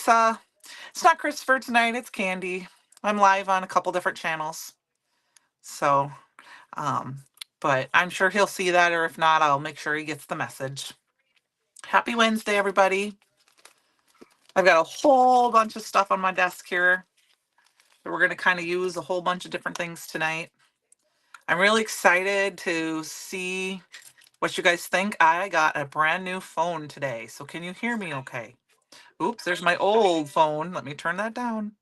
Lisa. It's not Christopher tonight, it's Candi. I'm live on a couple different channels. So, um, but I'm sure he'll see that, or if not, I'll make sure he gets the message. Happy Wednesday, everybody. I've got a whole bunch of stuff on my desk here. We're going to kind of use a whole bunch of different things tonight. I'm really excited to see what you guys think. I got a brand new phone today. So can you hear me okay? Oops, there's my old phone. Let me turn that down.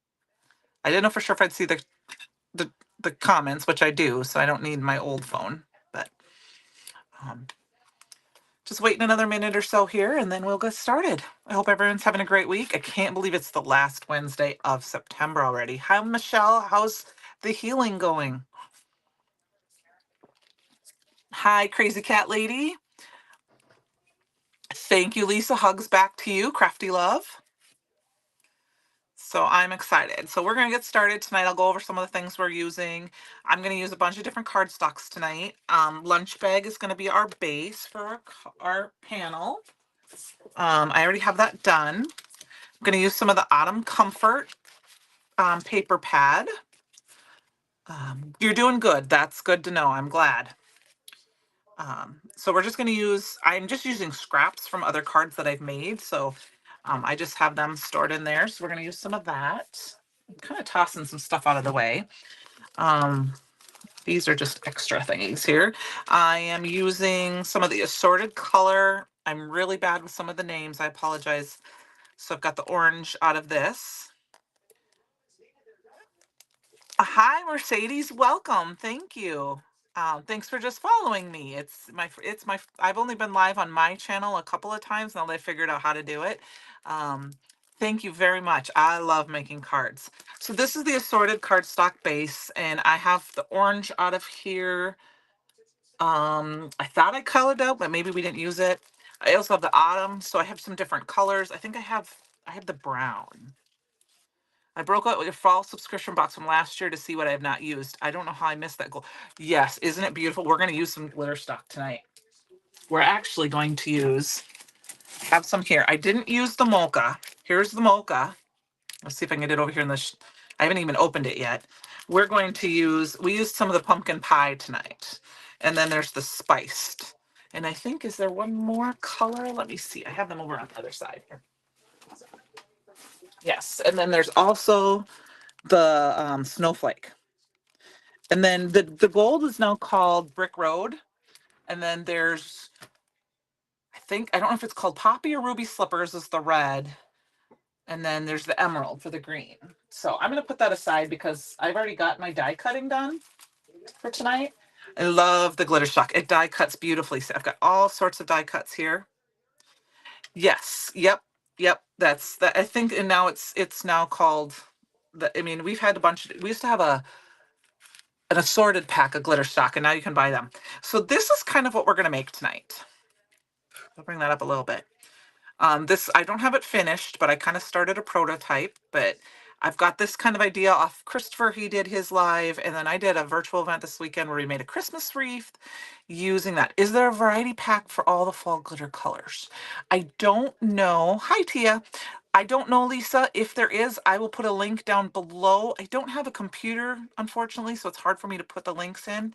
I didn't know for sure if I'd see the, the comments, which I do, so I don't need my old phone. But just waiting another minute or so here, and then we'll get started. I hope everyone's having a great week. I can't believe it's the last Wednesday of September already. Hi, Michelle. How's the healing going? Hi, Crazy Cat Lady. Thank you, Lisa. Hugs back to you, Crafty Love. So I'm excited. So we're going to get started tonight. I'll go over some of the things we're using. I'm going to use a bunch of different cardstocks tonight. Lunch bag is going to be our base for our panel. I already have that done. I'm going to use some of the Autumn Comfort paper pad. You're doing good. That's good to know. I'm glad. So we're just going to use, I'm just using scraps from other cards that I've made. So I just have them stored in there. So we're going to use some of that. I'm kind of tossing some stuff out of the way. These are just extra thingies here. I am using some of the assorted color. I'm really bad with some of the names. I apologize. So I've got the orange out of this. Hi, Mercedes. Welcome. Thank you. Thanks for just following me. I've only been live on my channel a couple of times now that I figured out how to do it. Thank you very much. I love making cards. So this is the assorted cardstock base, and I have the orange out of here. I thought I colored out, but maybe we didn't use it. I also have the autumn, so I have some different colors. I think I have the brown. I broke out with a fall subscription box from last year to see what I have not used. I don't know how I missed that goal. Yes, isn't it beautiful? We're going to use some glitter stock tonight. We're actually going to have some here. I didn't use the mocha. Here's the mocha. Let's see if I can get it over here in the, I haven't even opened it yet. We're going to we used some of the pumpkin pie tonight. And then there's the spiced. And I think, is there one more color? Let me see. I have them over on the other side here. Yes, and then there's also the snowflake. And then the gold is now called Brick Road. And then there's, I don't know if it's called Poppy or Ruby Slippers is the red. And then there's the emerald for the green. So I'm going to put that aside because I've already got my die cutting done for tonight. I love the glitter stock. It die cuts beautifully. So I've got all sorts of die cuts here. Yes. Yep. That's that. I think, and now it's now called we've had a bunch we used to have an assorted pack of glitter stock, and now you can buy them. So this is kind of what we're going to make tonight. I'll bring that up a little bit. This, I don't have it finished, but I kind of started a prototype, but I've got this kind of idea off Christopher. He did his live, and then I did a virtual event this weekend where we made a Christmas wreath using that. Is there a variety pack for all the fall glitter colors? I don't know. Hi, Tia. I don't know, Lisa. If there is, I will put a link down below. I don't have a computer, unfortunately, so it's hard for me to put the links in.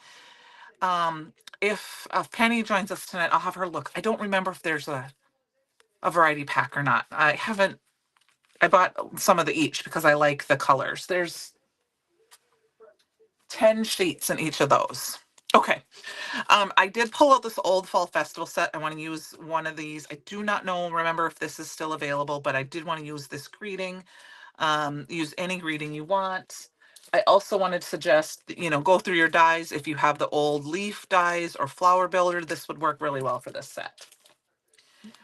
If Penny joins us tonight, I'll have her look. I don't remember if there's a variety pack or not. I bought some of the each because I like the colors. There's 10 sheets in each of those. Okay. I did pull out this old fall festival set. I want to use one of these. I do not remember if this is still available, but I did want to use this greeting. Use any greeting you want. I also wanted to suggest, go through your dies. If you have the old leaf dies or flower builder, this would work really well for this set.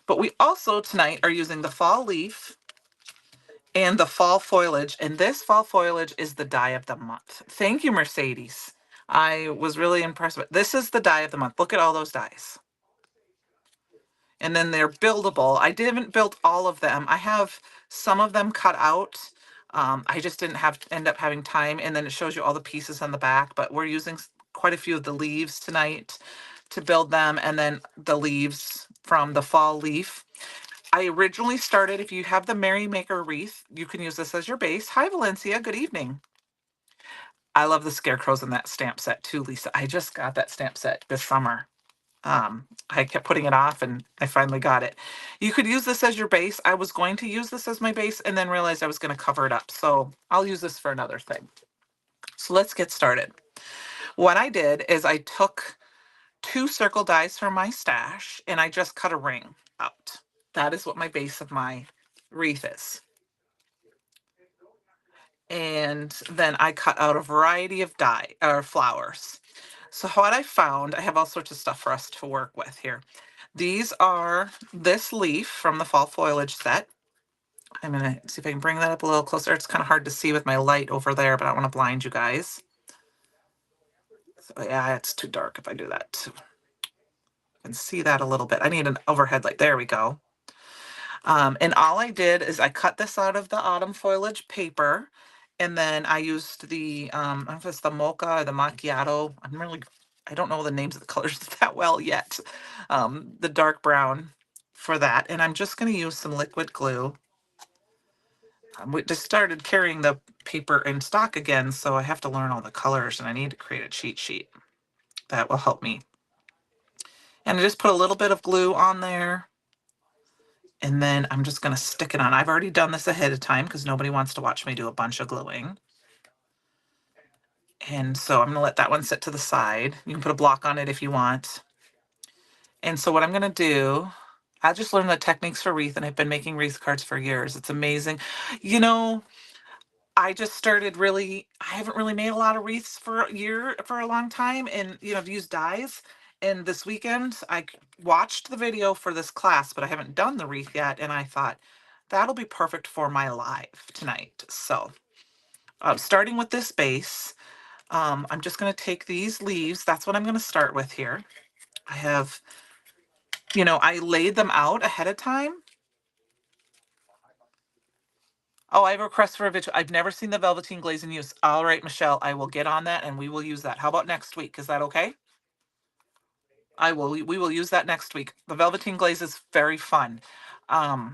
But we also tonight are using the fall leaf and the fall foliage. And this fall foliage is the die of the month. Thank you, Mercedes. I was really impressed with this. Is the die of the month. Look at all those dies. And then they're buildable. I didn't build all of them. I have some of them cut out. I just didn't end up having time. And then it shows you all the pieces on the back. But we're using quite a few of the leaves tonight to build them. And then the leaves from the fall leaf. I originally started, if you have the Merrymaker wreath, you can use this as your base. Hi, Valencia. Good evening. I love the scarecrows in that stamp set too, Lisa. I just got that stamp set this summer. I kept putting it off and I finally got it. You could use this as your base. I was going to use this as my base and then realized I was going to cover it up. So I'll use this for another thing. So let's get started. What I did is I took 2 circle dies from my stash and I just cut a ring out. That is what my base of my wreath is. And then I cut out a variety of die or flowers. So what I found, I have all sorts of stuff for us to work with here. These are this leaf from the fall foliage set. I'm gonna see if I can bring that up a little closer. It's kind of hard to see with my light over there, but I don't want to blind you guys. So yeah, it's too dark if I do that. You can see that a little bit. I need an overhead light. There we go. And all I did is I cut this out of the autumn foliage paper, and then I used the, I don't know if it's the mocha or the macchiato. I don't know the names of the colors that well yet. The dark brown for that. And I'm just going to use some liquid glue. We just started carrying the paper in stock again, so I have to learn all the colors, and I need to create a cheat sheet. That will help me. And I just put a little bit of glue on there. And then I'm just going to stick it on. I've already done this ahead of time because nobody wants to watch me do a bunch of gluing. And so I'm going to let that one sit to the side. You can put a block on it if you want. And so what I'm going to do, I just learned the techniques for wreath, and I've been making wreath cards for years. It's amazing. You know, I just started I haven't really made a lot of wreaths for a long time. And, I've used dies. And this weekend I watched the video for this class, but I haven't done the wreath yet. And I thought that'll be perfect for my live tonight. So starting with this base, I'm just going to take these leaves. That's what I'm going to start with here. I have, I laid them out ahead of time. Oh, I have a request for a video. I've never seen the velveteen glaze in use. All right, Michelle, I will get on that and we will use that. How about next week? Is that okay? We will use that next week. The velveteen glaze is very fun. I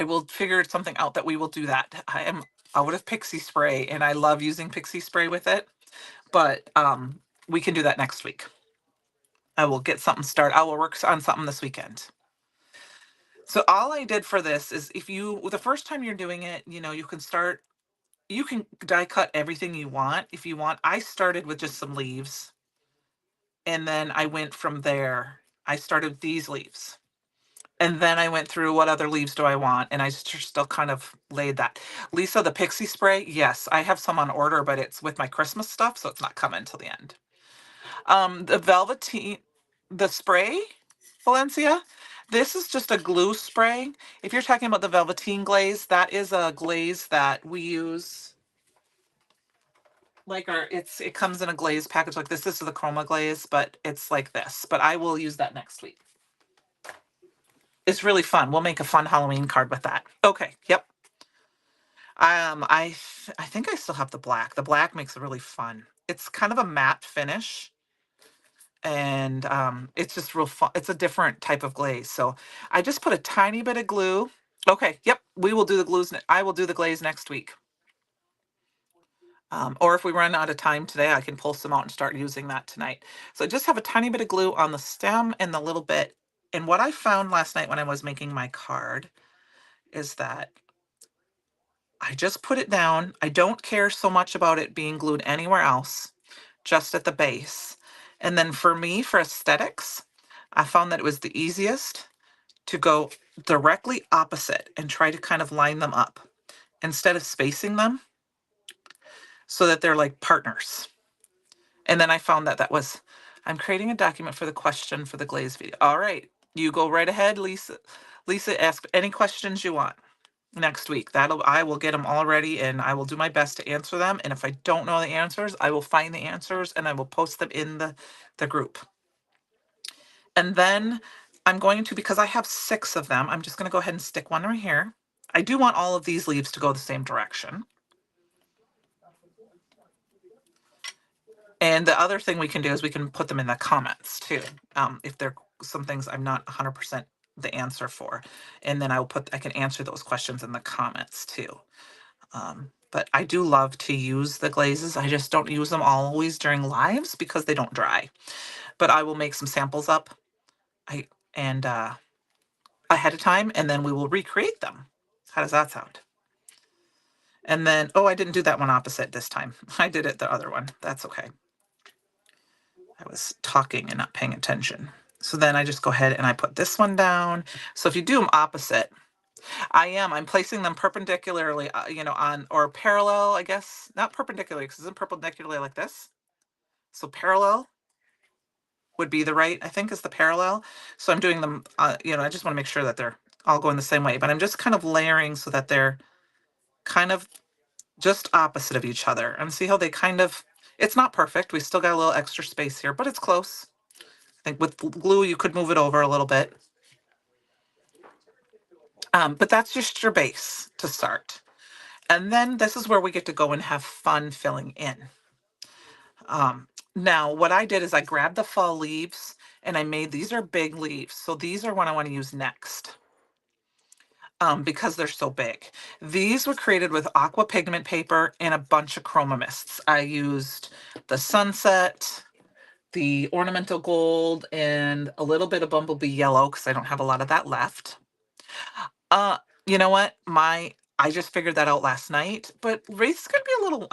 will figure something out that we will do that. I am out of pixie spray and I love using pixie spray with it, but we can do that next week. I will get something started. I will work on something this weekend. So all I did for this is the first time you're doing it, you can die cut everything you want if you want. I started with just some leaves and then I went from there. I started with these leaves and then I went through what other leaves do I want, and I still kind of laid that. Lisa, the pixie spray, yes, I have some on order, but it's with my Christmas stuff, so it's not coming till the end. The velveteen, the spray, Valencia, this is just a glue spray. If you're talking about the velveteen glaze, that is a glaze that we use. Like it comes in a glaze package like this. This is the chroma glaze, but it's like this. But I will use that next week. It's really fun. We'll make a fun Halloween card with that. Okay. Yep. I think I still have the black. The black makes it really fun. It's kind of a matte finish, and it's just real fun. It's a different type of glaze. So I just put a tiny bit of glue. Okay. Yep. We will do the glues. I will do the glaze next week. Or if we run out of time today, I can pull some out and start using that tonight. So I just have a tiny bit of glue on the stem and the little bit. And what I found last night when I was making my card is that I just put it down. I don't care so much about it being glued anywhere else, just at the base. And then for me, for aesthetics, I found that it was the easiest to go directly opposite and try to kind of line them up instead of spacing them so that they're like partners. And then I found that I'm creating a document for the question for the glaze video. All right, you go right ahead, Lisa. Lisa, ask any questions you want next week. I will get them all ready and I will do my best to answer them. And if I don't know the answers, I will find the answers and I will post them in the group. And then I'm going to, because I have 6 of them, I'm just going to go ahead and stick one right here. I do want all of these leaves to go the same direction. And the other thing we can do is we can put them in the comments too. If there are some things I'm not 100% the answer for. And then I can answer those questions in the comments too. But I do love to use the glazes. I just don't use them always during lives because they don't dry. But I will make some samples up and ahead of time, and then we will recreate them. How does that sound? And then, oh, I didn't do that one opposite this time. I did it the other one. That's okay. I was talking and not paying attention. So then I just go ahead and I put this one down. So if you do them opposite, I'm placing them perpendicularly, on, or parallel, I guess, not perpendicularly, because it's perpendicularly like this. So parallel would be the right, I think, is the parallel. So I'm doing them, I just want to make sure that they're all going the same way, but I'm just kind of layering so that they're kind of just opposite of each other. And see how they kind of, it's not perfect. We still got a little extra space here, but it's close. I think with glue, you could move it over a little bit. But that's just your base to start. And then this is where we get to go and have fun filling in. Now, what I did is I grabbed the fall leaves and I made, these are big leaves. So these are what I want to use next. Because they're so big. These were created with aqua pigment paper and a bunch of chroma mists. I used the sunset, the ornamental gold, and a little bit of bumblebee yellow because I don't have a lot of that left. You know what? I just figured that out last night, but Wreath's gonna be a little,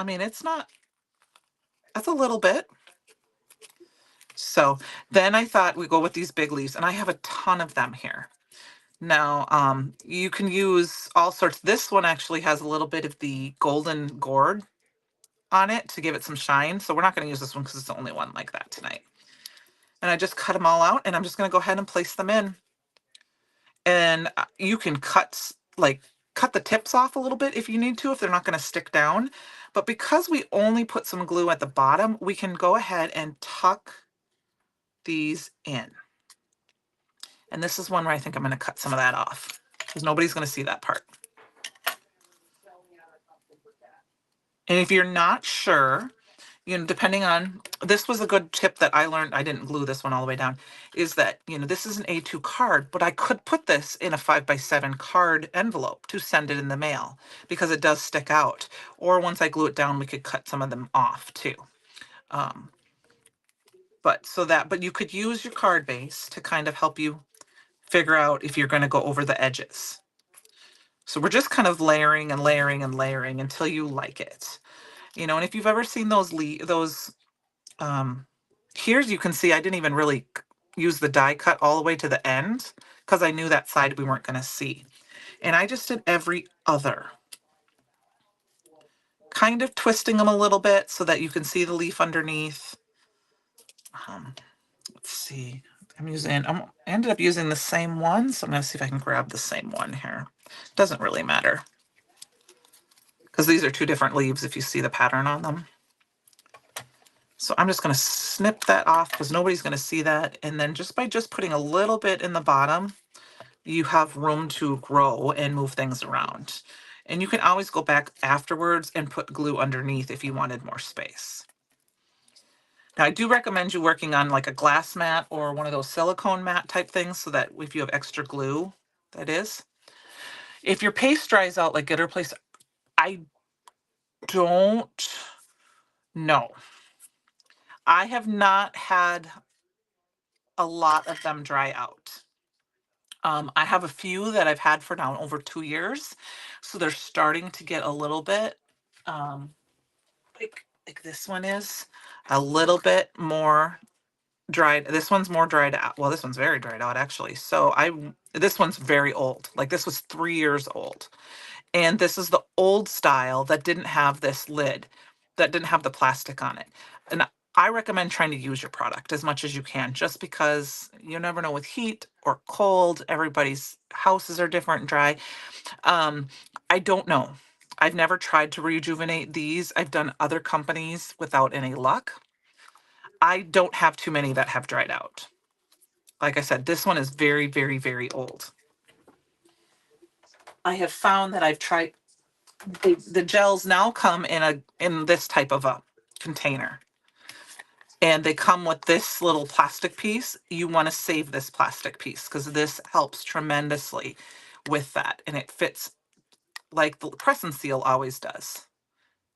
that's a little bit. So then I thought we go with these big leaves, and I have a ton of them here. Now, you can use all sorts. This one actually has a little bit of the golden gourd on it to give it some shine. So we're not going to use this one because it's the only one like that tonight. And I just cut them all out, and I'm just going to go ahead and place them in. And you can cut the tips off a little bit if you need to, if they're not going to stick down. But because we only put some glue at the bottom, we can go ahead and tuck these in. And this is one where I think I'm going to cut some of that off because nobody's going to see that part. And if you're not sure, depending on, this was a good tip that I learned, I didn't glue this one all the way down, is that, this is an A2 card, but I could put this in a 5x7 card envelope to send it in the mail because it does stick out. Or once I glue it down, we could cut some of them off too. But you could use your card base to kind of help you figure out if you're going to go over the edges. So we're just kind of layering and layering and layering until you like it. And if you've ever seen those here you can see I didn't even really use the die cut all the way to the end because I knew that side we weren't going to see. And I just did every other, kind of twisting them a little bit so that you can see the leaf underneath. Let's see. I ended up using the same one, so I'm going to see if I can grab the same one here. Doesn't really matter because these are two different leaves if you see the pattern on them. So I'm just going to snip that off because nobody's going to see that. And then just by putting a little bit in the bottom, you have room to grow and move things around. And you can always go back afterwards and put glue underneath if you wanted more space. Now, I do recommend you working on like a glass mat or one of those silicone mat type things so that if you have extra glue, that is. If your paste dries out like Getter Place, I don't know. I have not had a lot of them dry out. I have a few that I've had for now over 2 years. So they're starting to get a little bit, like this one is a little bit more dried. This one's more dried out. Well, this one's very dried out actually. So this one's very old. Like this was 3 years old. And this is the old style that didn't have this lid, that didn't have the plastic on it. And I recommend trying to use your product as much as you can, just because you never know with heat or cold, everybody's houses are different and dry. I don't know. I've never tried to rejuvenate these. I've done other companies without any luck. I don't have too many that have dried out. Like I said, this one is very, very, very old. I have found that I've tried, the gels now come in this type of a container. And they come with this little plastic piece. You want to save this plastic piece because this helps tremendously with that. And it fits like the press and seal always does.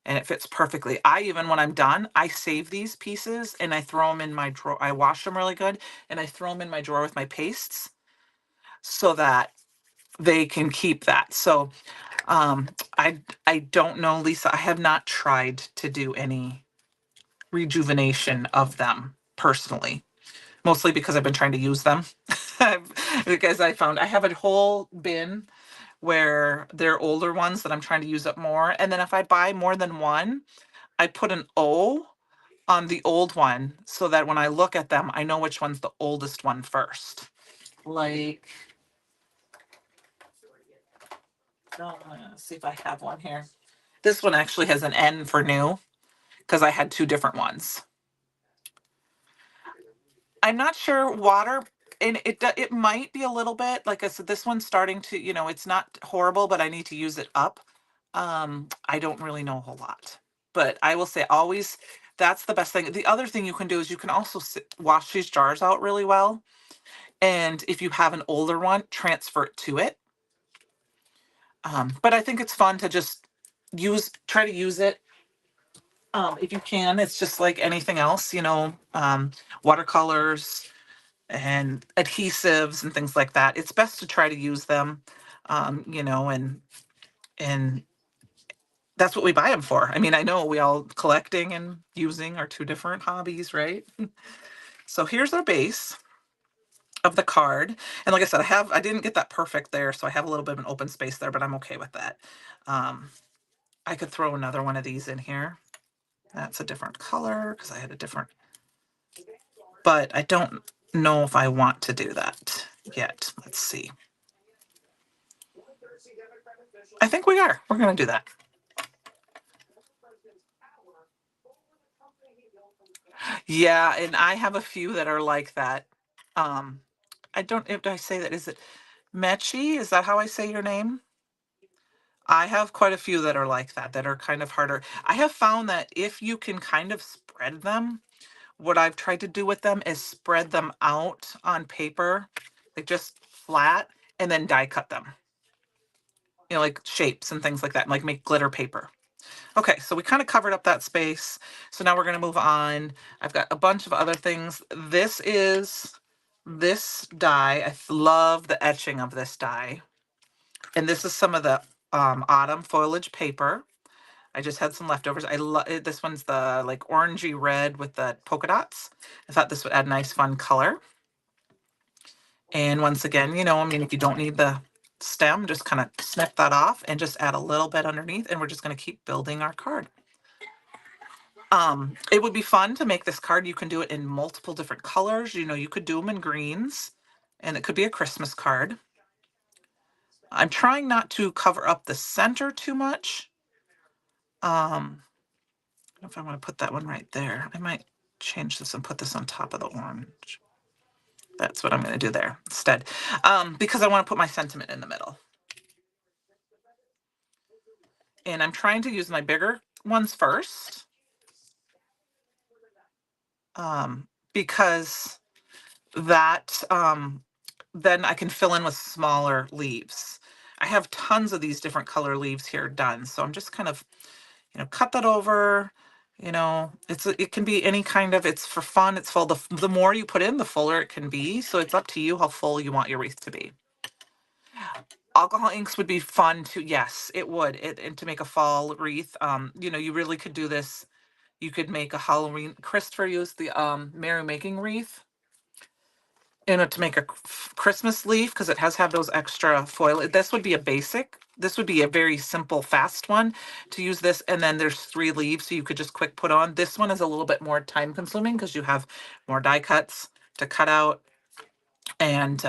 And it fits perfectly. I even, when I'm done, I save these pieces and I throw them in my drawer. I wash them really good and I throw them in my drawer with my pastes so that they can keep that. So um, I don't know, Lisa. I have not tried to do any rejuvenation of them personally, mostly because I've been trying to use them. Because I found I have a whole bin where they're older ones that I'm trying to use up more. And then if I buy more than one, I put an O on the old one so that when I look at them, I know which one's the oldest one first. Like, no, let's see if I have one here. This one actually has an N for new because I had two different ones. I'm not sure water, and it might be a little bit. Like I said, this one's starting to, it's not horrible, but I need to use it up. I don't really know a whole lot, but I will say always that's the best thing. The other thing you can do is you can also wash these jars out really well, and if you have an older one, transfer it to it. But I think it's fun to just try to use it. If you can, it's just like anything else, watercolors and adhesives and things like that. It's best to try to use them, and that's what we buy them for. I mean, I know we all collecting and using are two different hobbies, right? So here's our base of the card. And like I said, I didn't get that perfect there, so I have a little bit of an open space there, but I'm okay with that. I could throw another one of these in here. That's a different color because I had a different, but I don't know if I want to do that yet. Let's see. I think we are. We're going to do that. Yeah, and I have a few that are like that. I don't, if I say that, is it Mechi? Is that how I say your name? I have quite a few that are like that are kind of harder. I have found that if you can kind of spread them, what I've tried to do with them is spread them out on paper, like just flat, and then die cut them. Like shapes and things like that, like make glitter paper. Okay, so we kind of covered up that space. So now we're going to move on. I've got a bunch of other things. This is this die. I love the etching of this die. And this is some of the autumn foliage paper. I just had some leftovers. I love this one's the like orangey red with the polka dots. I thought this would add nice fun color. And once again, I mean, if you don't need the stem, just kind of snip that off and just add a little bit underneath, and we're just going to keep building our card. It would be fun to make this card. You can do it in multiple different colors. You could do them in greens, and it could be a Christmas card. I'm trying not to cover up the center too much. I don't know if I want to put that one right there. I might change this and put this on top of the orange. That's what I'm going to do there instead, because I want to put my sentiment in the middle. And I'm trying to use my bigger ones first, because that then I can fill in with smaller leaves. I have tons of these different color leaves here done, so I'm just kind of, cut that over. It can be any kind of, it's for fun. It's full. The more you put in, the fuller it can be. So it's up to you how full you want your wreath to be. Alcohol inks would be fun too. Yes, it would. And to make a fall wreath, you really could do this. You could make a Halloween. Christopher used the Merry Making wreath, to make a Christmas leaf because it has had those extra foil. This would be a basic. This would be a very simple, fast one to use this. And then there's 3 leaves, so you could just quick put on. This one is a little bit more time consuming because you have more die cuts to cut out and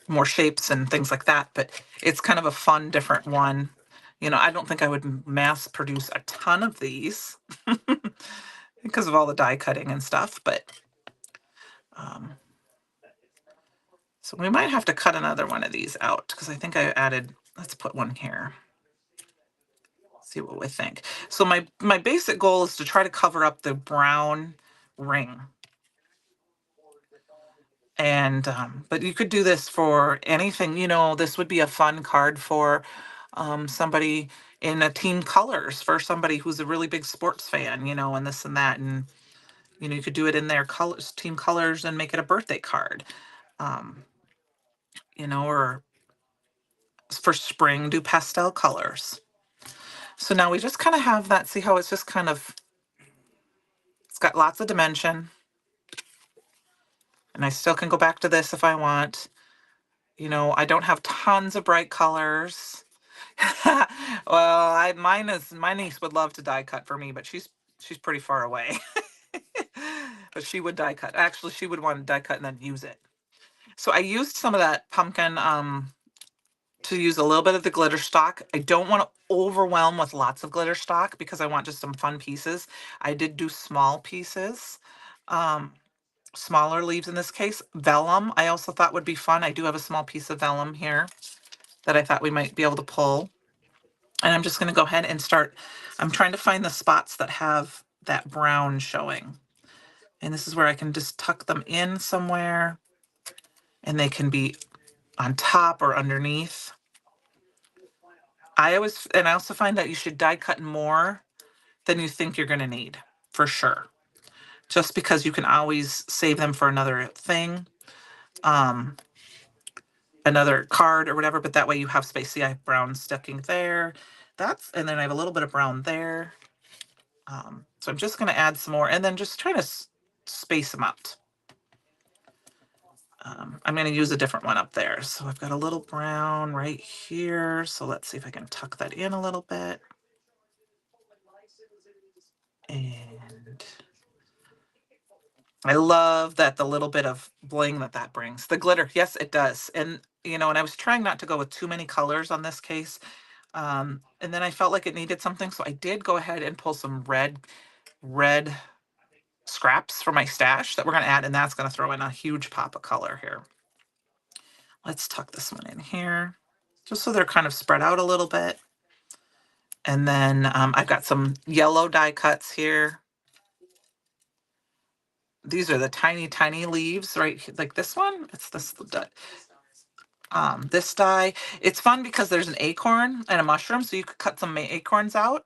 more shapes and things like that. But it's kind of a fun, different one. I don't think I would mass produce a ton of these because of all the die cutting and stuff, but so we might have to cut another one of these out because I think I added, let's put one here. See what we think. So my basic goal is to try to cover up the brown ring. And but you could do this for anything. This would be a fun card for somebody in a team colors, for somebody who's a really big sports fan, and this and that. And you could do it in their colors, team colors, and make it a birthday card. um or for spring, do pastel colors. So now we just kind of have that. See how it's just kind of, it's got lots of dimension. And I still can go back to this if I want. I don't have tons of bright colors. Well, my niece would love to die cut for me, but she's pretty far away. But she would die cut. Actually, she would want to die cut and then use it. So I used some of that pumpkin to use a little bit of the glitter stock. I don't want to overwhelm with lots of glitter stock because I want just some fun pieces. I did do small pieces. Um, Smaller leaves in this case. Vellum, I also thought would be fun. I do have a small piece of vellum here that I thought we might be able to pull. And I'm just going to go ahead and start. I'm trying to find the spots that have that brown showing. And this is where I can just tuck them in somewhere. And they can be on top or underneath. I also find that you should die cut more than you think you're going to need, for sure. Just because you can always save them for another thing. Another card or whatever, but that way you have space. See, I have brown sticking there. And then I have a little bit of brown there. So I'm just going to add some more and then just trying to space them out. I'm going to use a different one up there. So I've got a little brown right here. So let's see if I can tuck that in a little bit. And I love that the little bit of bling that brings. The glitter, yes, it does. And, and I was trying not to go with too many colors on this case. And then I felt like it needed something. So I did go ahead and pull some red scraps for my stash that we're going to add. And that's going to throw in a huge pop of color here. Let's tuck this one in here just so they're kind of spread out a little bit. And then I've got some yellow die cuts here. These are the tiny, tiny leaves, right? Like this one. It's this die. It's fun because there's an acorn and a mushroom, so you could cut some acorns out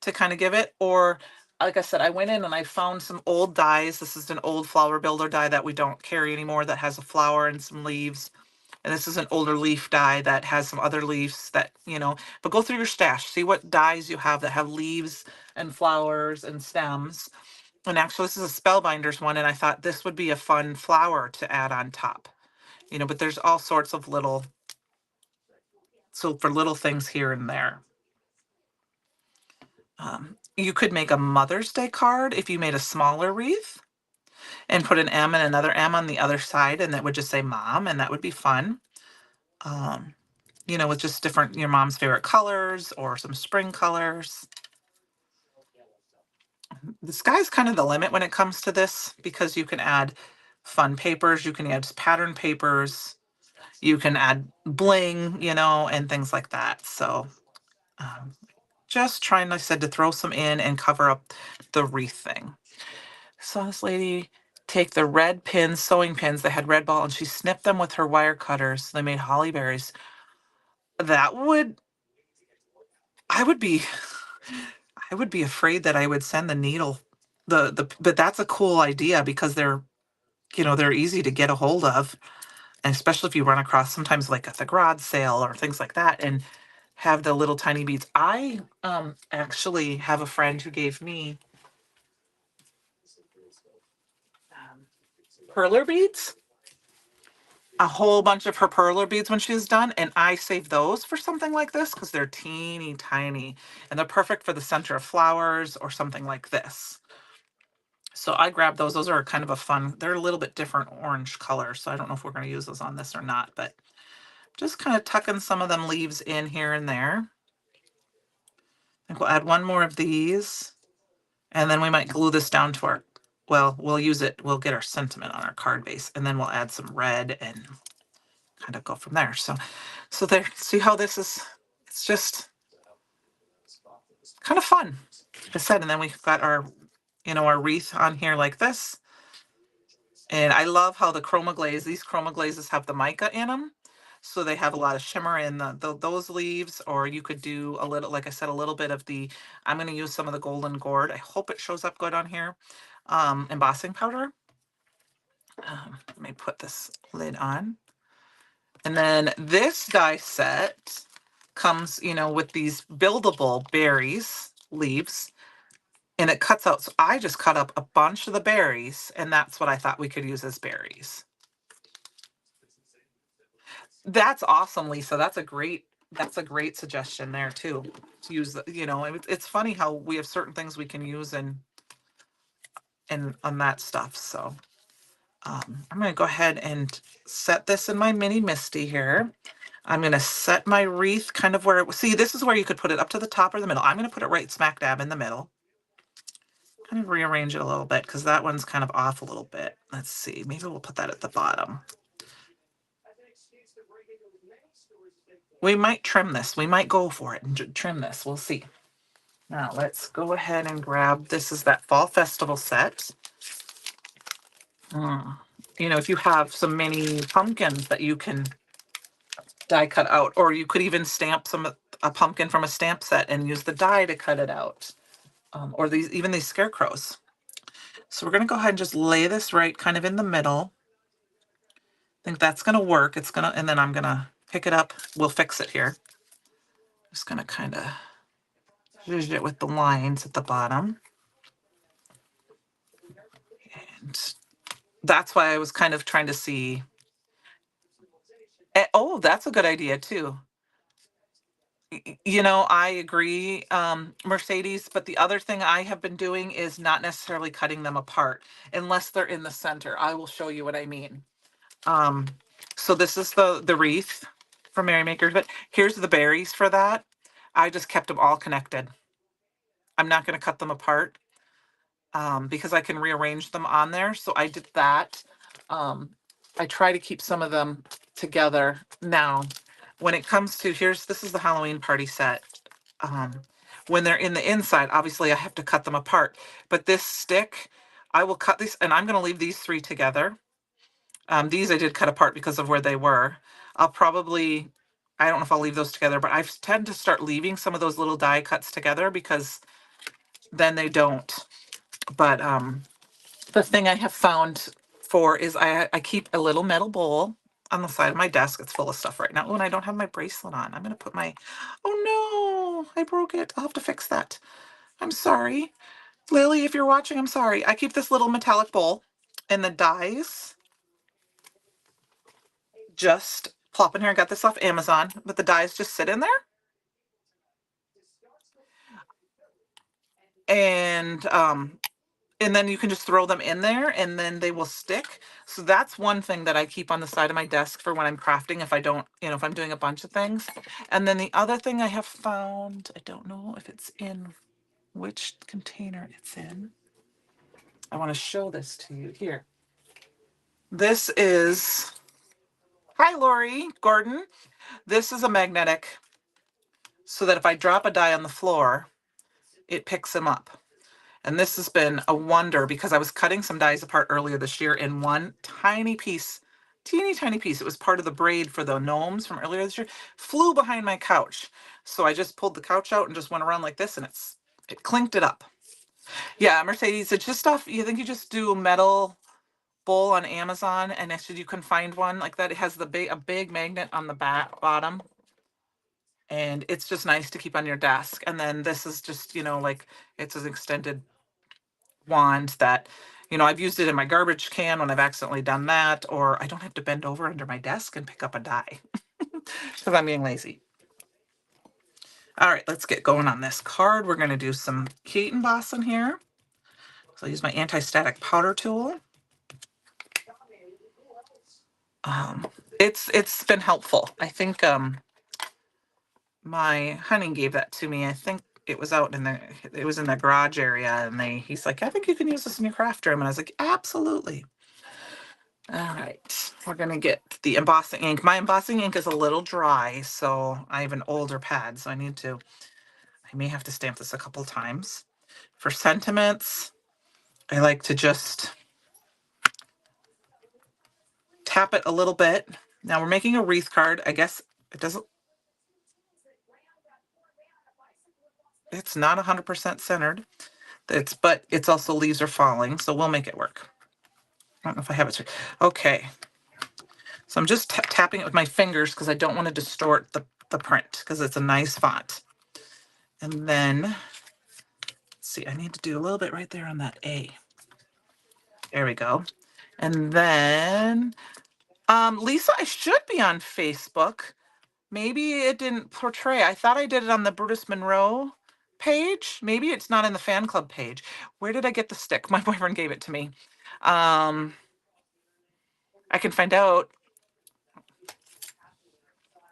to kind of give it. Or, like I said, I went in and I found some old dies. This is an old flower builder die that we don't carry anymore that has a flower and some leaves. And this is an older leaf die that has some other leaves that, but go through your stash, see what dies you have that have leaves and flowers and stems. And actually, this is a Spellbinders one, and I thought this would be a fun flower to add on top. But there's all sorts of for little things here and there. You could make a Mother's Day card if you made a smaller wreath and put an M and another M on the other side, and that would just say Mom, and that would be fun. With just different, your mom's favorite colors or some spring colors. The sky's kind of the limit when it comes to this because you can add fun papers, you can add pattern papers, you can add bling, and things like that. So just trying, like I said, to throw some in and cover up the wreath thing. Saw this lady take the red pins, sewing pins that had red ball, and she snipped them with her wire cutters. They made holly berries. I would be afraid that I would send the needle, but that's a cool idea because they're easy to get a hold of. And especially if you run across sometimes like at the garage sale or things like that and have the little tiny beads. I actually have a friend who gave me perler beads, a whole bunch of her perler beads when she was done. And I saved those for something like this because they're teeny tiny and they're perfect for the center of flowers or something like this. So I grabbed those. Those are kind of a fun, they're a little bit different orange color. So I don't know if we're going to use those on this or not, but just kind of tucking some of them leaves in here and there. I think we'll add one more of these and then we might glue this down to we'll use it. We'll get our sentiment on our card base and then we'll add some red and kind of go from there. So there, see how this is, it's just kind of fun. Like I said, and then we've got our our wreath on here like this. And I love how the these chroma glazes have the mica in them. So they have a lot of shimmer in those leaves, or you could do a little, like I said, a little bit of I'm going to use some of the golden gourd. I hope it shows up good on here. Embossing powder. Let me put this lid on. And then this die set comes, with these buildable berries, leaves, and it cuts out. So I just cut up a bunch of the berries, and that's what I thought we could use as berries. That's awesome, Lisa. That's a great suggestion there too. To use it's funny how we have certain things we can use and on that stuff. So I'm going to go ahead and set this in my mini Misty here. I'm going to set my wreath kind of where see, this is where you could put it up to the top or the middle. I'm going to put it right smack dab in the middle. Kind of rearrange it a little bit because that one's kind of off a little bit. Let's see. Maybe we'll put that at the bottom. We might trim this. We might go for it and trim this. We'll see. Now let's go ahead and grab, this is that Fall Festival set. If you have some mini pumpkins that you can die cut out, or you could even stamp a pumpkin from a stamp set and use the die to cut it out. Or even these scarecrows. So we're going to go ahead and just lay this right kind of in the middle. I think that's going to work. And then I'm going to pick it up. We'll fix it here. Just going to kind of zhuzh it with the lines at the bottom. And that's why I was kind of trying to see. Oh, that's a good idea too. I agree, Mercedes, but the other thing I have been doing is not necessarily cutting them apart unless they're in the center. I will show you what I mean. So this is the wreath from Merrymakers, but here's the berries for that. I just kept them all connected. I'm not going to cut them apart because I can rearrange them on there. So I did that. I try to keep some of them together. Now, when it comes to this is the Halloween party set. When they're in the inside, obviously I have to cut them apart. But this stick, I will cut these, and I'm going to leave these three together. These I did cut apart because of where they were. I don't know if I'll leave those together, but I tend to start leaving some of those little die cuts together because then they don't. But the thing I have found is I keep a little metal bowl on the side of my desk. It's full of stuff right now. Oh, and I don't have my bracelet on. I'm going to put oh no, I broke it. I'll have to fix that. I'm sorry. Lily, if you're watching, I'm sorry. I keep this little metallic bowl and the dies just plop in here. I got this off Amazon, but the dies just sit in there. And then you can just throw them in there and then they will stick. So that's one thing that I keep on the side of my desk for when I'm crafting, if I don't, if I'm doing a bunch of things. And then the other thing I have found, I don't know if it's in which container it's in. I want to show this to you here. This is, hi Lori Gordon. This is a magnetic so that if I drop a die on the floor, it picks them up. And this has been a wonder because I was cutting some dies apart earlier this year in one tiny piece, teeny tiny piece. It was part of the braid for the gnomes from earlier this year, flew behind my couch. So I just pulled the couch out and just went around like this and it clinked it up. Yeah, Mercedes, it's just stuff. You think you just do a metal bowl on Amazon and you can find one like that. It has a big magnet on the bottom. And it's just nice to keep on your desk. And then this is just, like it's an extended wand that, I've used it in my garbage can when I've accidentally done that, or I don't have to bend over under my desk and pick up a die because I'm being lazy. All right, let's get going on this card. We're going to do some heat embossing here. So I'll use my anti-static powder tool. It's been helpful. I think my honey gave that to me. I think it was in the garage area, and he's like, I think you can use this in your craft room. And I was like, absolutely. All right, we're gonna get the embossing ink. My embossing ink is a little dry, so I have an older pad, so I may have to stamp this a couple times. For sentiments, I like to just tap it a little bit. Now we're making a wreath card. I guess it doesn't, it's not 100% centered. But it's also leaves are falling, so we'll make it work. I don't know if I have it. Okay. So I'm just tapping it with my fingers because I don't want to distort the print because it's a nice font. And then, let's see, I need to do a little bit right there on that A. There we go. And then, Lisa, I should be on Facebook. Maybe it didn't portray. I thought I did it on the Brutus Monroe page. Maybe it's not in the fan club page. Where did I get the stick? My boyfriend gave it to me. I can find out.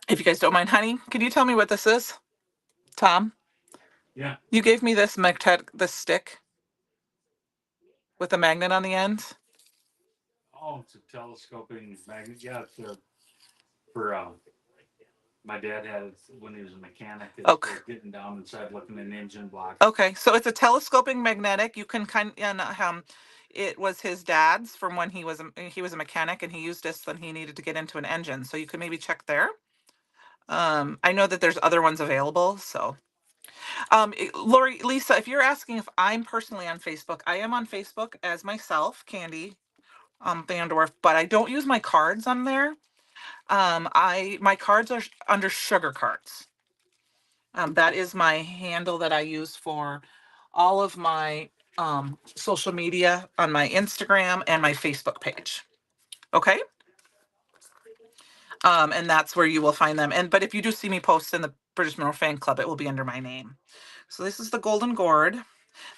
If you guys don't mind, honey, can you tell me what this is? Tom? Yeah. You gave me this this stick with a magnet on the end. Oh, it's a telescoping magnet. Yeah, it's for my dad had it when he was a mechanic. Okay. Getting down inside looking at an engine block. Okay, so it's a telescoping magnetic. You can it was his dad's from when he was a mechanic, and he used this when he needed to get into an engine. So you can maybe check there. I know that there's other ones available. So, Lori, Lisa, if you're asking if I'm personally on Facebook, I am on Facebook as myself, Candi Bandorf, but I don't use my cards on there. My cards are under Sugar Cards. That is my handle that I use for all of my social media on my Instagram and my Facebook page. Okay. And that's where you will find them. But if you do see me post in the British Monroe Fan Club, it will be under my name. So this is the Golden Gourd.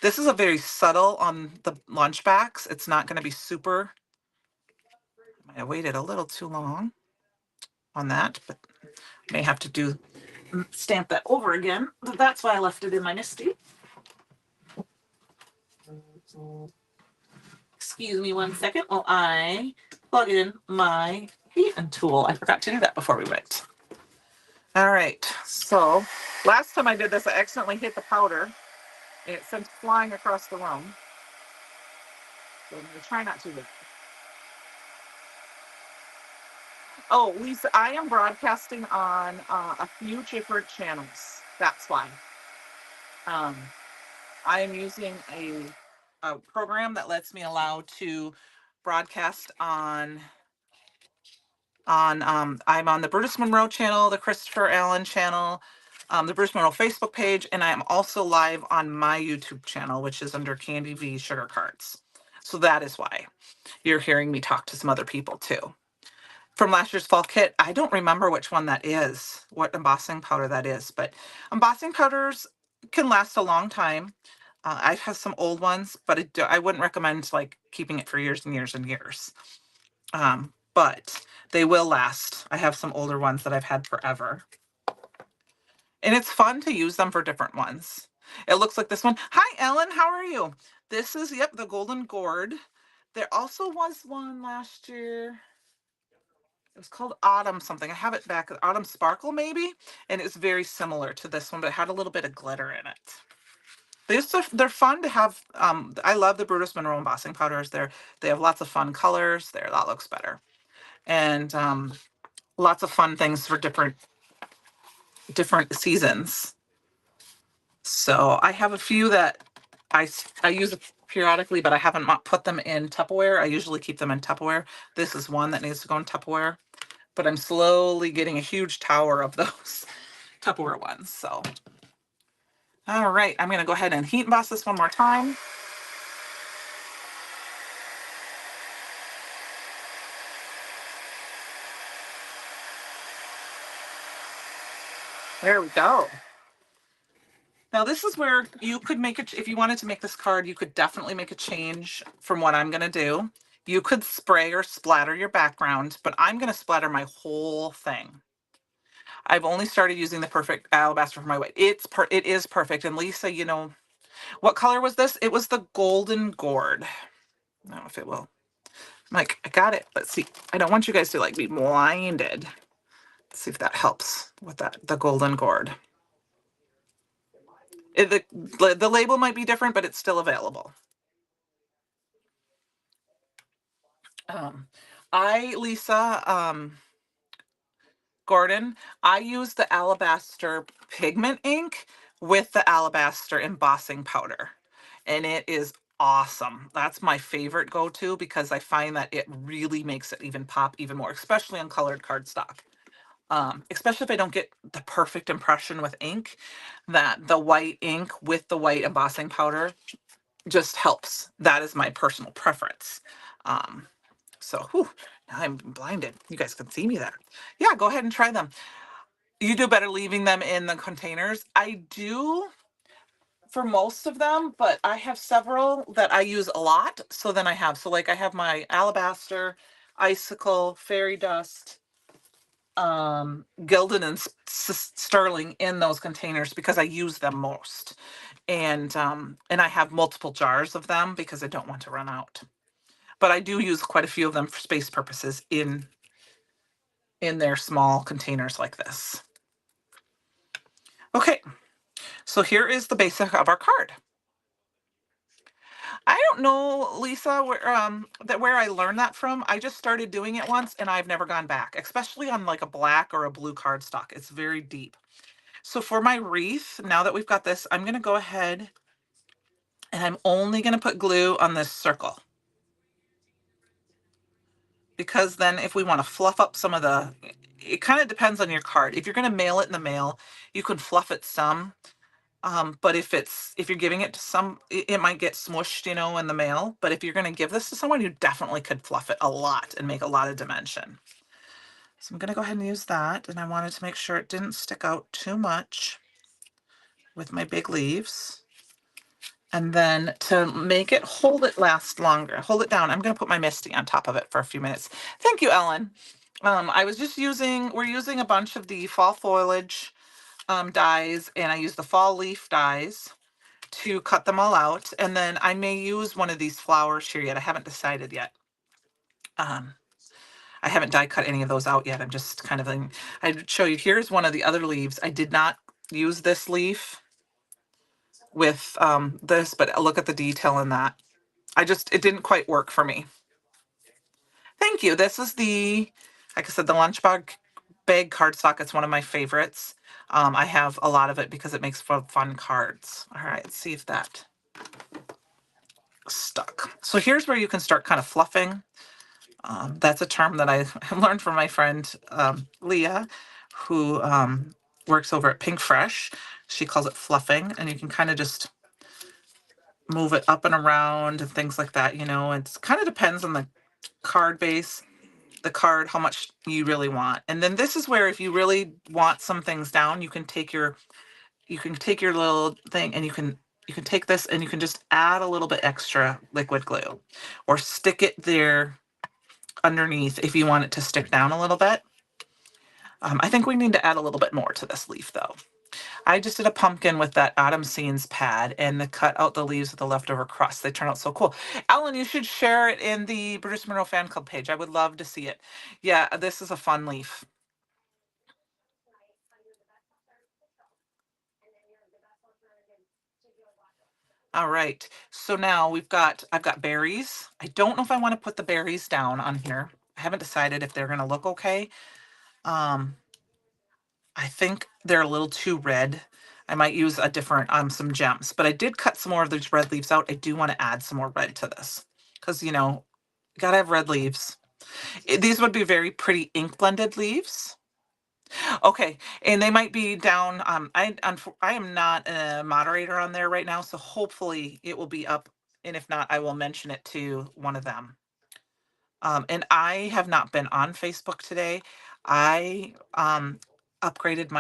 This is a very subtle on the lunch backs. It's not going to be super. I might have waited a little too long on that, but may have to stamp that over again. But that's why I left it in my Misty. Excuse me 1 second while I plug in my heating tool. I forgot to do that before we went. All right, so last time I did this, I accidentally hit the powder and it sent flying across the room. So I'm gonna try not to. Oh, Lisa, I am broadcasting on a few different channels. That's why. I am using a program that lets me allow to broadcast on I'm on the Brutus Monroe channel, the Christopher Allen channel, the Brutus Monroe Facebook page, and I am also live on my YouTube channel, which is under Candi V Sugar Cards. So that is why you're hearing me talk to some other people too. From last year's fall kit, I don't remember which one that is, what embossing powder that is, but embossing powders can last a long time. I've had some old ones, but I wouldn't recommend like keeping it for years and years and years. But they will last. I have some older ones that I've had forever. And it's fun to use them for different ones. It looks like this one. Hi, Ellen. How are you? This is, yep, the Golden Gourd. There also was one last year. It was called Autumn something. I have it back. Autumn Sparkle, maybe? And it's very similar to this one, but it had a little bit of glitter in it. They're fun to have. I love the Brutus Monroe embossing powders. They have lots of fun colors. That looks better. And lots of fun things for different seasons. So I have a few that I use periodically, but I haven't put them in Tupperware. I usually keep them in Tupperware. This is one that needs to go in Tupperware, but I'm slowly getting a huge tower of those Tupperware ones. So, all right, I'm going to go ahead and heat emboss this one more time. There we go. Now this is where you could make it, if you wanted to make this card, you could definitely make a change from what I'm going to do. You could spray or splatter your background, but I'm going to splatter my whole thing. I've only started using the perfect alabaster for my white. It is perfect. And Lisa, you know, what color was this? It was the Golden Gourd. I don't know if it will. Like, I got it. Let's see. I don't want you guys to like be blinded. Let's see if that helps with the Golden Gourd. The label might be different, but it's still available. Um, Lisa, Gordon, I use the alabaster pigment ink with the alabaster embossing powder, and it is awesome. That's my favorite go-to because I find that it really makes it even pop even more, especially on colored cardstock. Especially if I don't get the perfect impression with ink, that the white ink with the white embossing powder just helps. That is my personal preference. Um, so, whew, now I'm blinded. You guys can see me there. Yeah, go ahead and try them. You do better leaving them in the containers. I do for most of them, but I have several that I use a lot. So then I have, so like I have my alabaster, icicle, fairy dust, gilded and sterling in those containers because I use them most. And I have multiple jars of them because I don't want to run out. But I do use quite a few of them for space purposes in their small containers like this. Okay, so here is the basic of our card. I don't know, Lisa, where I learned that from. I just started doing it once and I've never gone back, especially on like a black or a blue cardstock. It's very deep. So for my wreath, now that we've got this, I'm going to go ahead and I'm only going to put glue on this circle. Because then if we want to fluff up some of it kind of depends on your card. If you're going to mail it in the mail, you can fluff it some. But if you're giving it to it might get smushed, in the mail. But if you're going to give this to someone, you definitely could fluff it a lot and make a lot of dimension. So I'm going to go ahead and use that. And I wanted to make sure it didn't stick out too much with my big leaves. And then to make it hold it last longer, hold it down, I'm going to put my Misty on top of it for a few minutes. Thank you, Ellen. We're using a bunch of the fall foliage dies, and I use the fall leaf dies to cut them all out. And then I may use one of these flowers here yet. I haven't decided yet. I haven't die cut any of those out yet. I'm just kind of, I'd show you, here's one of the other leaves. I did not use this leaf with this, but look at the detail in that. It didn't quite work for me. Thank you. This is like I said, the lunch bag cardstock. It's one of my favorites. I have a lot of it because it makes for fun cards. All right, let's see if that stuck. So here's where you can start kind of fluffing. That's a term that I learned from my friend Leah, who works over at Pink Fresh. She calls it fluffing, and you can kind of just move it up and around and things like that. It kind of depends on the card base, the card, how much you really want. And then this is where if you really want some things down, you can take your little thing and you can take this and you can just add a little bit extra liquid glue or stick it there underneath if you want it to stick down a little bit. I think we need to add a little bit more to this leaf though. I just did a pumpkin with that Autumn Scenes pad and cut out the leaves with the leftover crust. They turn out so cool. Ellen, you should share it in the Bruce Monroe fan club page. I would love to see it. Yeah, this is a fun leaf. All right, so now I've got berries. I don't know if I want to put the berries down on here. I haven't decided if they're gonna look okay. Um, I think they're a little too red. I might use a different, some gems, but I did cut some more of these red leaves out. I do want to add some more red to this because, gotta have red leaves. These would be very pretty ink blended leaves. Okay, and they might be down. I am not a moderator on there right now, so hopefully it will be up. And if not, I will mention it to one of them. And I have not been on Facebook today. I upgraded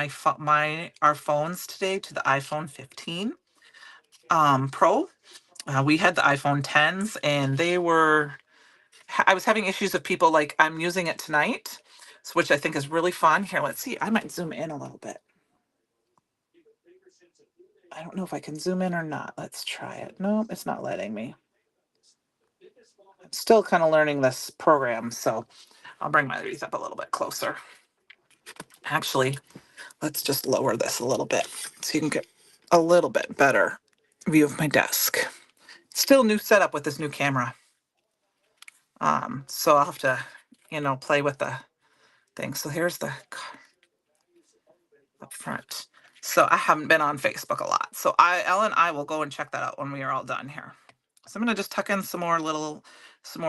our phones today to the iPhone 15 Pro. We had the iPhone 10s, and I was having issues with people like I'm using it tonight, which I think is really fun. Here, let's see. I might zoom in a little bit. I don't know if I can zoom in or not. Let's try it. No, it's not letting me. I'm still kind of learning this program, so I'll bring my wreath up a little bit closer. Actually, let's just lower this a little bit so you can get a little bit better view of my desk. Still new setup with this new camera. So I'll have to, play with the thing. So here's the up front. So I haven't been on Facebook a lot. So Ellen and I will go and check that out when we are all done here. So I'm going to just tuck in some more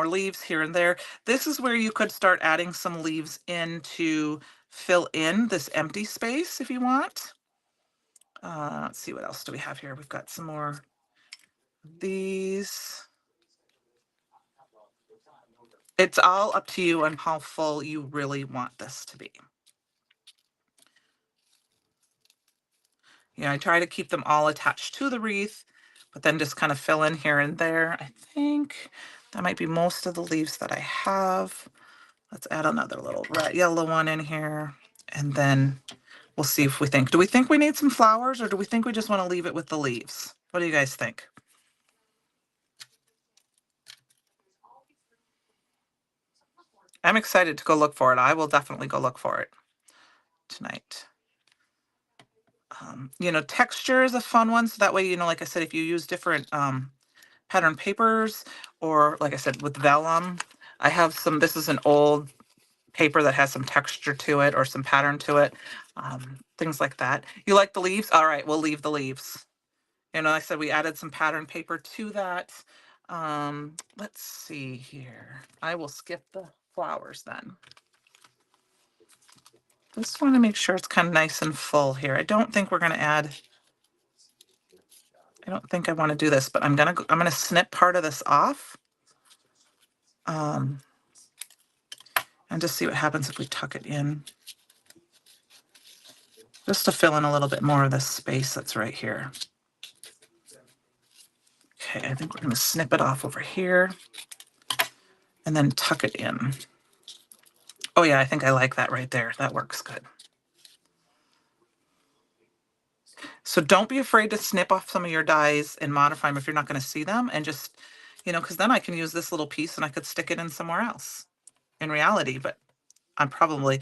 leaves here and there. This is where you could start adding some leaves in to fill in this empty space if you want. Let's see, what else do we have here? We've got some more of these. It's all up to you on how full you really want this to be. I try to keep them all attached to the wreath, but then just kind of fill in here and there. I think that might be most of the leaves that I have. Let's add another little red yellow one in here, and then we'll see if we think. Do we think we need some flowers, or do we think we just want to leave it with the leaves? What do you guys think? I'm excited to go look for it. I will definitely go look for it tonight. Texture is a fun one. So that way, like I said, if you use different pattern papers, or like I said, with vellum, I have some, this is an old paper that has some texture to it or some pattern to it. Things like that. You like the leaves? All right, we'll leave the leaves. Like I said, we added some pattern paper to that. Let's see here. I will skip the flowers then. Just want to make sure it's kind of nice and full here. I don't think we're going to add, I don't think I want to do this, but I'm going to snip part of this off. And just see what happens if we tuck it in. Just to fill in a little bit more of this space that's right here. Okay, I think we're going to snip it off over here and then tuck it in. Oh yeah, I think I like that right there. That works good. So don't be afraid to snip off some of your dies and modify them if you're not going to see them, and just, because then I can use this little piece and I could stick it in somewhere else in reality. But I'm probably,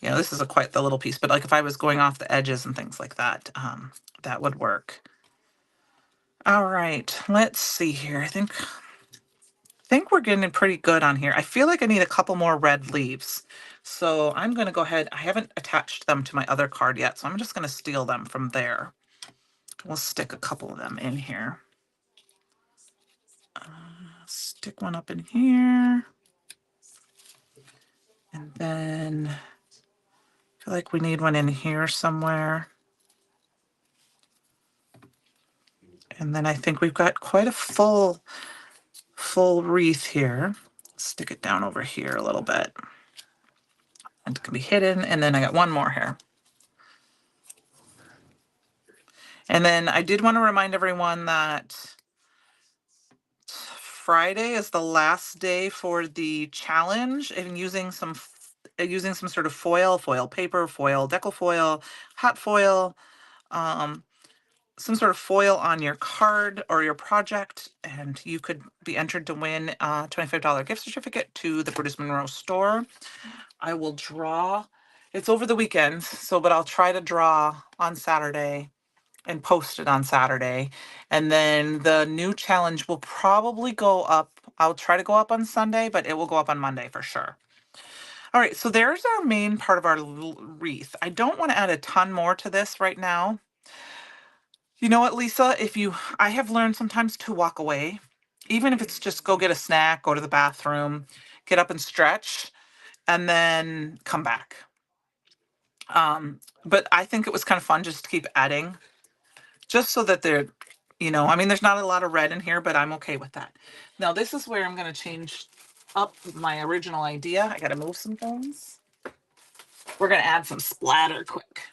this is quite the little piece, but like if I was going off the edges and things like that, that would work. All right, let's see here. I think we're getting pretty good on here. I feel like I need a couple more red leaves. So I'm going to go ahead. I haven't attached them to my other card yet, so I'm just going to steal them from there. We'll stick a couple of them in here. Stick one up in here. And then I feel like we need one in here somewhere. And then I think we've got quite a full wreath here. Stick it down over here a little bit. And it can be hidden. And then I got one more here. And then I did want to remind everyone that Friday is the last day for the challenge, and using some sort of foil paper, foil decal foil, hot foil, some sort of foil on your card or your project, and you could be entered to win a $25 gift certificate to the Brutus Monroe store. I will draw. It's over the weekend, but I'll try to draw on Saturday and post it on Saturday. And then the new challenge will probably go up. I'll try to go up on Sunday, but it will go up on Monday for sure. All right, so there's our main part of our wreath. I don't want to add a ton more to this right now. You know what, Lisa? I have learned sometimes to walk away, even if it's just go get a snack, go to the bathroom, get up and stretch, and then come back. But I think it was kind of fun just to keep adding, just so that they're, there's not a lot of red in here, but I'm okay with that. Now, this is where I'm going to change up my original idea. I got to move some things. We're going to add some splatter quick.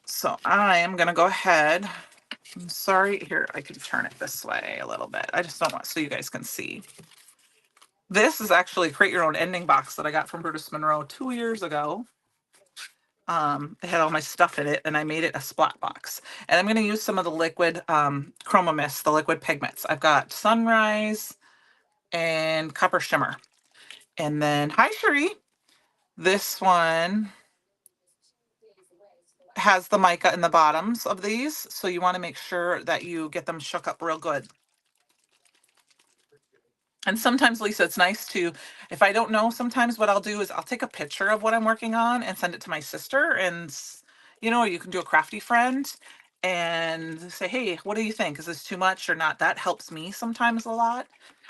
So I am going to go ahead. I'm sorry. Here, I can turn it this way a little bit. I just don't want, so you guys can see. This is actually Create Your Own Ending box that I got from Brutus Monroe 2 years ago. It had all my stuff in it, and I made it a splat box. And I'm going to use some of the liquid Chroma Mist, the liquid pigments. I've got Sunrise and Copper Shimmer. And then, hi, Cherie. This one has the mica in the bottoms of these, so you want to make sure that you get them shook up real good. And sometimes, Lisa, it's nice to, if I don't know, sometimes what I'll do is I'll take a picture of what I'm working on and send it to my sister. And, you can do a crafty friend and say, hey, what do you think? Is this too much or not? That helps me sometimes a lot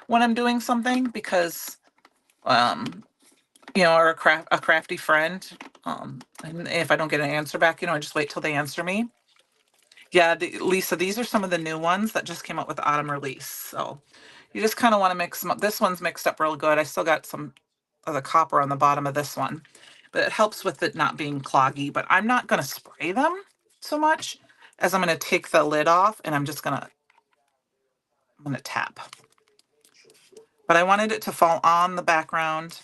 when I'm doing something because, or a crafty friend. And if I don't get an answer back, I just wait till they answer me. Yeah, Lisa, these are some of the new ones that just came out with the autumn release. So you just kind of want to mix them up. This one's mixed up real good. I still got some of the copper on the bottom of this one, but it helps with it not being cloggy. But I'm not going to spray them so much as I'm going to take the lid off and I'm going to tap. But I wanted it to fall on the background,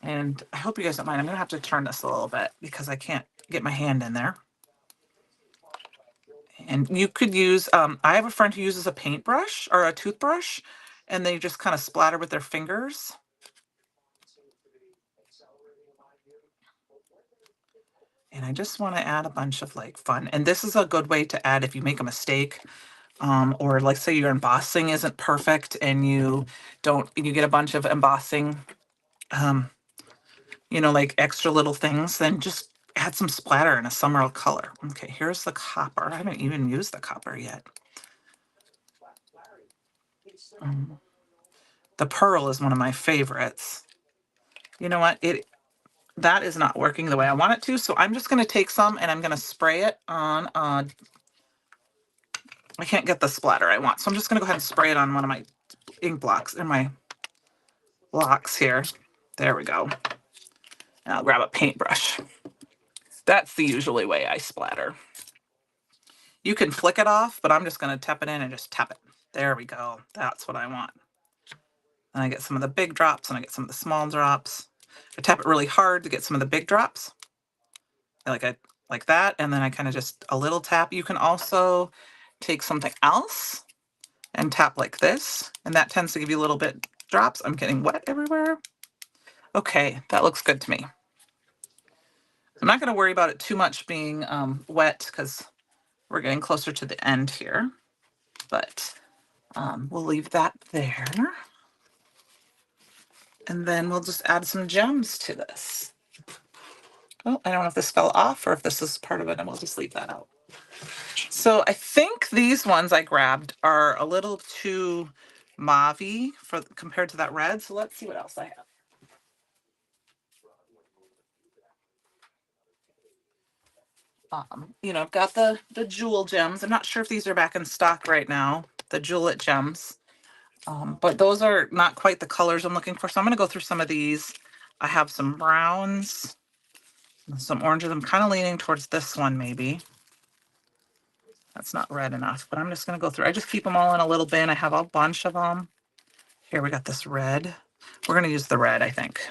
and I hope you guys don't mind. I'm going to have to turn this a little bit because I can't get my hand in there. And you could use, I have a friend who uses a paintbrush or a toothbrush, and they just kind of splatter with their fingers. And I just want to add a bunch of like fun. And this is a good way to add if you make a mistake, or like say your embossing isn't perfect and you get a bunch of embossing, like extra little things, then just add some splatter in a summer color. Okay, here's the copper. I haven't even used the copper yet. The pearl is one of my favorites. You know what? That is not working the way I want it to, so I'm just going to take some and I'm going to spray it on, I can't get the splatter I want, so I'm just going to go ahead and spray it on one of my ink blocks in my blocks here. There we go. And I'll grab a paintbrush. That's the usually way I splatter. You can flick it off, but I'm just going to tap it in and just tap it. There we go. That's what I want. And I get some of the big drops and I get some of the small drops. I tap it really hard to get some of the big drops. Like that, and then I kind of just a little tap. You can also take something else and tap like this, and that tends to give you a little bit drops. I'm getting wet everywhere. Okay, that looks good to me. I'm not going to worry about it too much being wet because we're getting closer to the end here, but we'll leave that there. And then we'll just add some gems to this. Oh, I don't know if this fell off or if this is part of it, and we'll just leave that out. So I think these ones I grabbed are a little too mauve-y compared to that red. So let's see what else I have. I've got the jewel gems. I'm not sure if these are back in stock right now, the jewelette gems. But those are not quite the colors I'm looking for. So I'm going to go through some of these. I have some browns, some oranges. I'm kind of leaning towards this one maybe. That's not red enough, but I'm just going to go through. I just keep them all in a little bin. I have a bunch of them. Here we got this red. We're going to use the red, I think.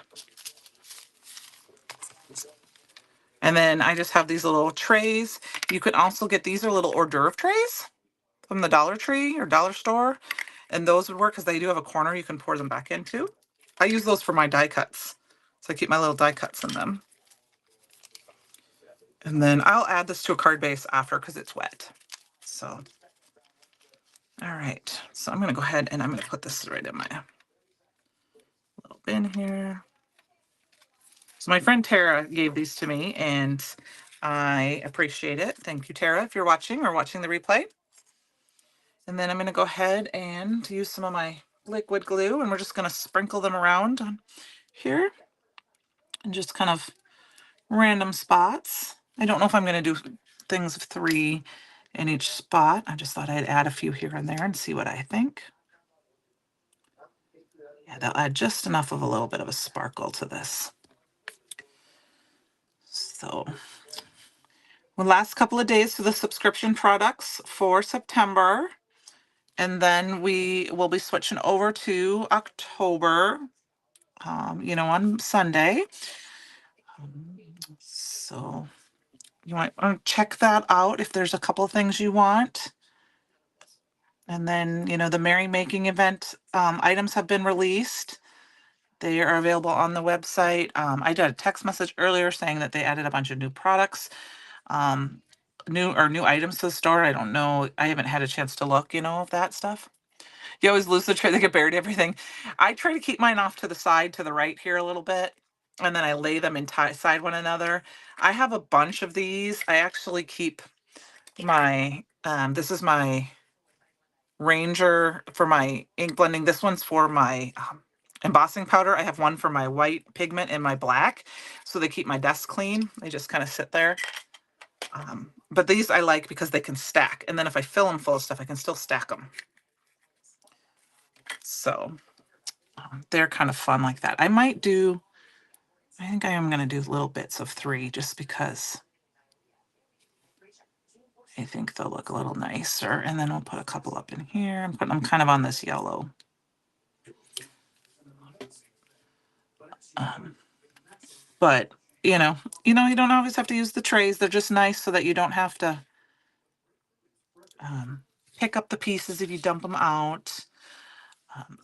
And then I just have these little trays. You can also get, these are little hors d'oeuvre trays from the Dollar Tree or Dollar Store. And those would work because they do have a corner you can pour them back into. I use those for my die cuts. So I keep my little die cuts in them. And then I'll add this to a card base after because it's wet. So, all right. So I'm going to go ahead and I'm going to put this right in my little bin here. So my friend Tara gave these to me and I appreciate it. Thank you, Tara, if you're watching or watching the replay. And then I'm going to go ahead and use some of my liquid glue and we're just going to sprinkle them around on here and just kind of random spots. I don't know if I'm going to do things of 3 in each spot. I just thought I'd add a few here and there and see what I think. Yeah, they'll add just enough of a little bit of a sparkle to this. So the last couple of days to the subscription products for September. And then we will be switching over to October, on Sunday. So you might want to check that out if there's a couple of things you want. And then, the Merry Making event items have been released. They are available on the website. I did a text message earlier saying that they added a bunch of new products, new items to the store. I don't know. I haven't had a chance to look, of that stuff. You always lose the tray. They get buried, everything. I try to keep mine off to the side, to the right here a little bit. And then I lay them inside one another. I have a bunch of these. I actually keep my, this is my Ranger for my ink blending. This one's for my embossing powder. I have one for my white pigment and my black. So they keep my desk clean. They just kind of sit there. But these I like because they can stack. And then if I fill them full of stuff, I can still stack them. So they're kind of fun like that. I think I am going to do little bits of 3 just because I think they'll look a little nicer. And then we'll put a couple up in here. I'm putting them kind of on this yellow. But you don't always have to use the trays. They're just nice so that you don't have to pick up the pieces if you dump them out.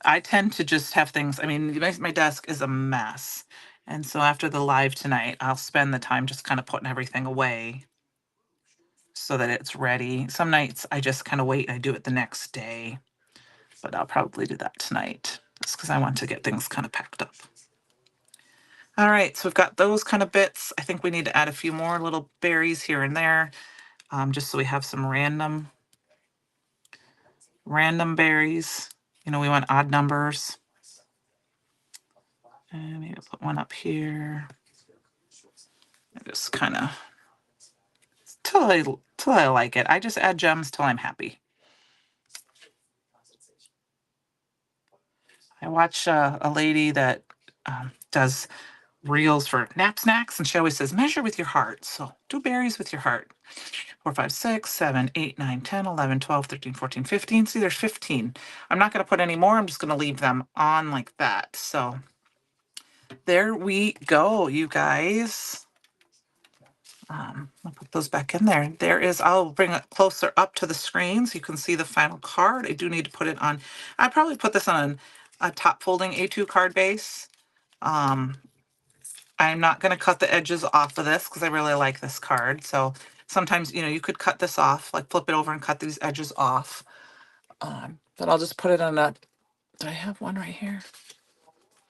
I tend to just have things, I mean, my desk is a mess. And so after the live tonight, I'll spend the time just kind of putting everything away so that it's ready. Some nights I just kind of wait and I do it the next day, but I'll probably do that tonight just because I want to get things kind of packed up. All right, so we've got those kind of bits. I think we need to add a few more little berries here and there, just so we have some random berries. We want odd numbers. And maybe I'll put one up here. Just kind of till I like it. I just add gems till I'm happy. I watch a lady that does reels for nap snacks, and she always says, measure with your heart. So do berries with your heart. 4, 5, 6, 7, 8, 9, 10, 11, 12, 13, 14, 15. See, there's 15. I'm not going to put any more. I'm just going to leave them on like that. So there we go, you guys. I'll put those back in there. I'll bring it closer up to the screen so you can see the final card. I do need to put it on. I probably put this on a top folding A2 card base. I'm not going to cut the edges off of this because I really like this card. So sometimes, you could cut this off, like flip it over and cut these edges off. But I'll just put it on do I have one right here?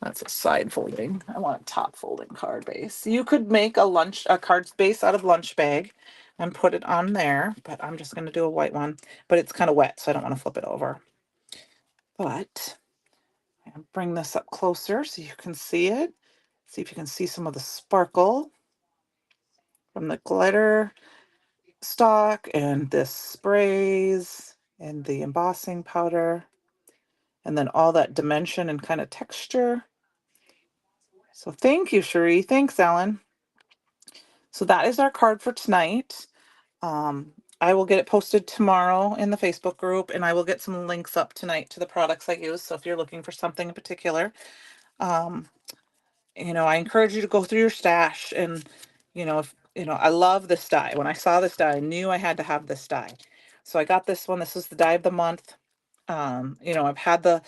That's a side folding. I want a top folding card base. You could make a card base out of lunch bag and put it on there, but I'm just going to do a white one. But it's kind of wet, so I don't want to flip it over. But I'll bring this up closer so you can see it. See if you can see some of the sparkle from the glitter stock and this sprays and the embossing powder. And then all that dimension and kind of texture. So thank you, Cherie. Thanks, Ellen. So that is our card for tonight. I will get it posted tomorrow in the Facebook group, and I will get some links up tonight to the products I use. So if you're looking for something in particular, I encourage you to go through your stash. And, I love this die. When I saw this die, I knew I had to have this die. So I got this one. This is the die of the month. I've had the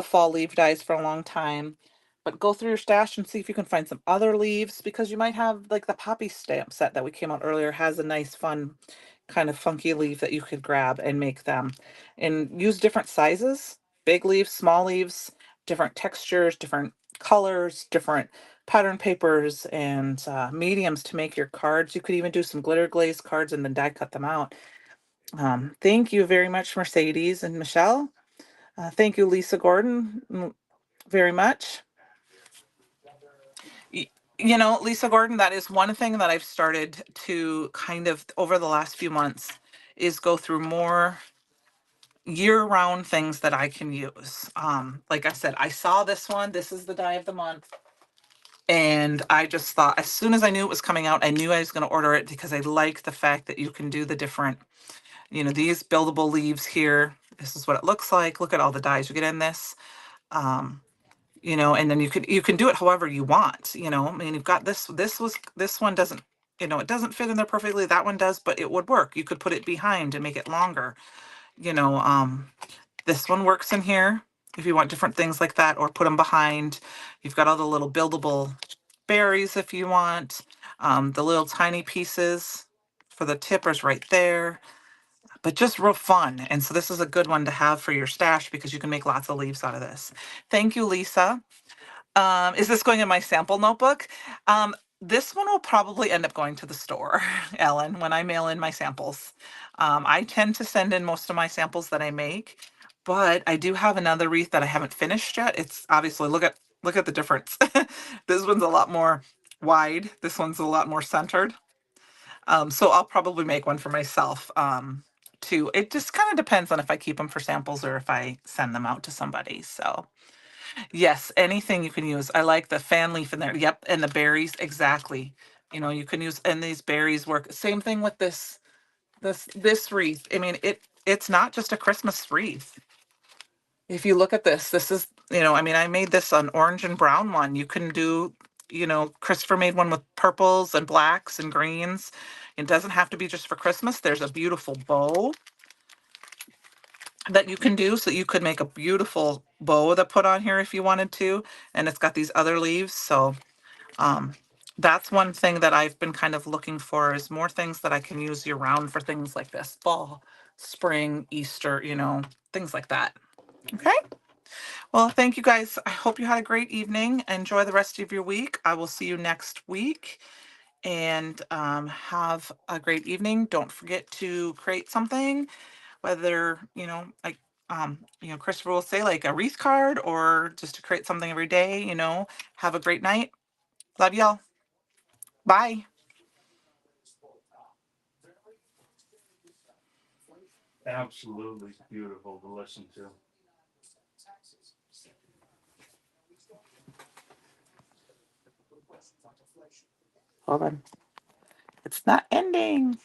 fall leaf dies for a long time, but go through your stash and see if you can find some other leaves, because you might have, like, the poppy stamp set that we came out earlier has a nice fun kind of funky leaf that you could grab and make them, and use different sizes, big leaves, small leaves, different textures, different colors, different pattern papers, and mediums to make your cards. You could even do some glitter glaze cards and then die cut them out. Thank you very much, Mercedes and Michelle. Thank you, Lisa Gordon, very much. Lisa Gordon, that is one thing that I've started to kind of over the last few months is go through more year-round things that I can use. Like I said, I saw this one. This is the die of the month. And I just thought, as soon as I knew it was coming out, I knew I was going to order it because I like the fact that you can do the different, these buildable leaves here. This is what it looks like. Look at all the dies you get in this. And then you can do it however you want. I mean, you've got this one doesn't, it doesn't fit in there perfectly. That one does, but it would work. You could put it behind and make it longer. This one works in here if you want different things like that, or put them behind. You've got all the little buildable berries if you want. The little tiny pieces for the tippers right there. but just real fun. And so this is a good one to have for your stash because you can make lots of leaves out of this. Thank you, Lisa. Is this going in my sample notebook? This one will probably end up going to the store, Ellen, when I mail in my samples. I tend to send in most of my samples that I make, but I do have another wreath that I haven't finished yet. It's obviously look at the difference. This one's a lot more wide. This one's a lot more centered. So I'll probably make one for myself too. It just kind of depends on if I keep them for samples or if I send them out to somebody. So yes, anything you can use. I like the fan leaf in there. Yep, and the berries exactly. You know, you can use, and these berries work. Same thing with this wreath. I mean, it's not just a Christmas wreath. If you look at this is, I mean, I made this an orange and brown one. You can do, Christopher made one with purples and blacks and greens. It doesn't have to be just for Christmas. There's a beautiful bow that you can do. So you could make a beautiful bow to put on here if you wanted to. And it's got these other leaves. So um, that's one thing that I've been kind of looking for is more things that I can use year round for things like this fall, spring, Easter, things like that. Okay. Well, thank you guys. I hope you had a great evening. Enjoy the rest of your week. I will see you next week and have a great evening. Don't forget to create something, whether, Christopher will say like a wreath card or just to create something every day, have a great night. Love y'all. Bye. Absolutely beautiful to listen to. Hold on. It's not ending.